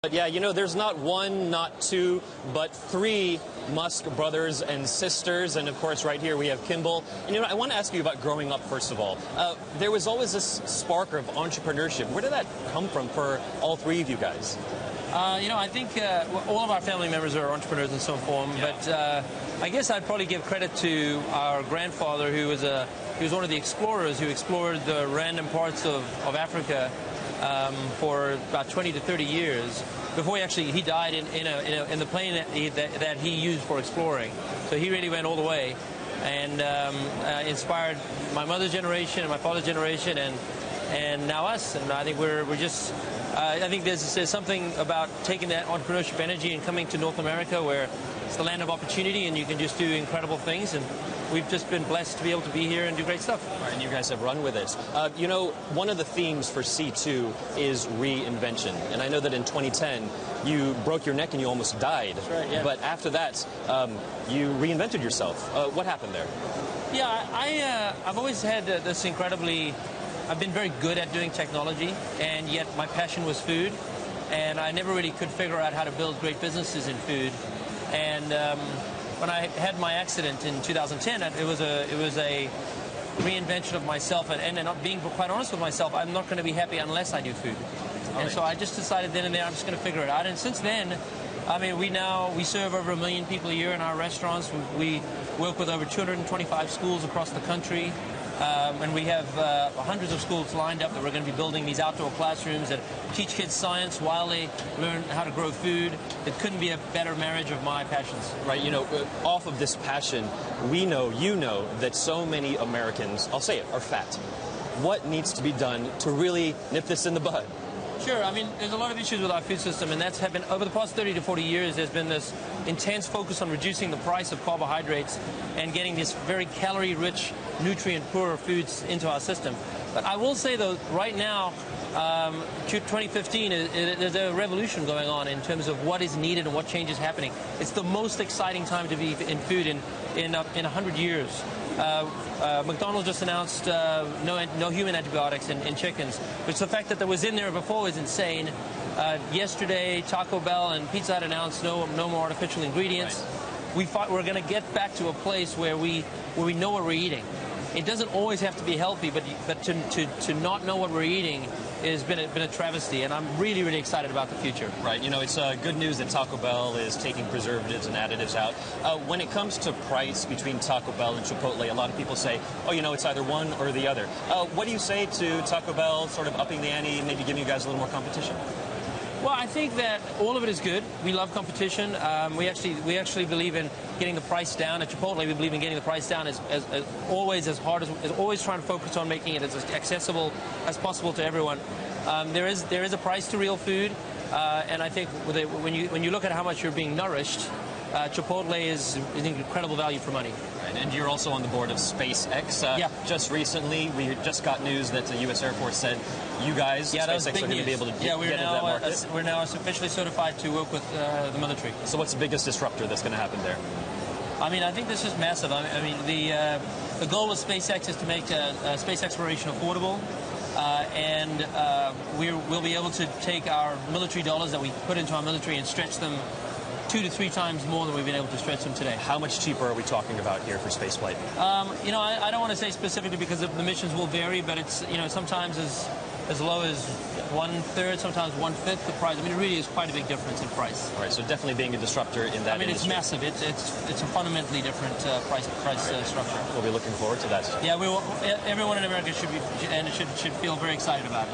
But yeah, you know, there's not one, not two, but three Musk brothers and sisters. And of course, right here we have Kimball. And you know, I want to ask you about growing up, first of all. There was always this spark of entrepreneurship. Where did that come from for all three of you guys? You know, I think all of our family members are entrepreneurs in some form, but I guess I'd probably give credit to our grandfather, who was one of the explorers who explored the random parts of Africa for about 20 to 30 years before he died in the plane that he used for exploring. So he really went all the way and inspired my mother's generation and my father's generation and now us. And I think we're just. I think there's something about taking that entrepreneurship energy and coming to North America, where it's the land of opportunity and you can just do incredible things. And we've just been blessed to be able to be here and do great stuff. Right, and you guys have run with it. You know, one of the themes for C2 is reinvention. And I know that in 2010, you broke your neck and you almost died. That's right, yeah. But after that, you reinvented yourself. What happened there? Yeah, I've always had this incredibly... I've been very good at doing technology, and yet my passion was food, and I never really could figure out how to build great businesses in food. And when I had my accident in 2010, it was a reinvention of myself, and not being quite honest with myself, I'm not going to be happy unless I do food. And so I just decided then and there I'm just going to figure it out. And since then, I mean, we serve over 1 million people a year in our restaurants. We work with over 225 schools across the country. And we have hundreds of schools lined up that we're going to be building these outdoor classrooms that teach kids science while they learn how to grow food. It couldn't be a better marriage of my passions. Right, you know, off of this passion, we know, you know, that so many Americans, I'll say it, are fat. What needs to be done to really nip this in the bud? Sure. I mean, there's a lot of issues with our food system, and that's happened over the past 30 to 40 years. There's been this intense focus on reducing the price of carbohydrates and getting this very calorie-rich, nutrient-poor foods into our system. But I will say, though, right now, 2015, there's a revolution going on in terms of what is needed and what change is happening. It's the most exciting time to be in food in 100 years. McDonald's just announced no human antibiotics in chickens, which the fact that that was in there before was insane. Yesterday, Taco Bell and Pizza Hut announced no more artificial ingredients. Right. We're going to get back to a place where we know what we're eating. It doesn't always have to be healthy, but to not know what we're eating has been a travesty, and I'm really, really excited about the future. Right. You know, it's good news that Taco Bell is taking preservatives and additives out. When it comes to price between Taco Bell and Chipotle, a lot of people say, oh, you know, it's either one or the other. What do you say to Taco Bell sort of upping the ante and maybe giving you guys a little more competition? Well, I think that all of it is good. We love competition. We actually believe in getting the price down. At Chipotle, we believe in getting the price down as always, as hard as always, trying to focus on making it as accessible as possible to everyone. There is a price to real food, and I think when you look at how much you're being nourished, Chipotle is an incredible value for money. Right, and you're also on the board of SpaceX. Yeah. Just recently, we just got news that the U.S. Air Force said you guys, SpaceX, are going to be able to get into that market. We're now officially certified to work with the military. So what's the biggest disruptor that's going to happen there? I mean, I think this is massive. I mean, the goal of SpaceX is to make space exploration affordable. And we'll be able to take our military dollars that we put into our military and stretch them 2 to 3 times more than we've been able to stretch them today. How much cheaper are we talking about here for spaceflight? You know, I don't want to say specifically because the missions will vary, but it's, you know, sometimes as low as 1/3, sometimes 1/5 the price. I mean, it really is quite a big difference in price. All right, so definitely being a disruptor in that industry. It's massive. It's a fundamentally different price structure. We'll be looking forward to that. Yeah, everyone in America should feel very excited about it.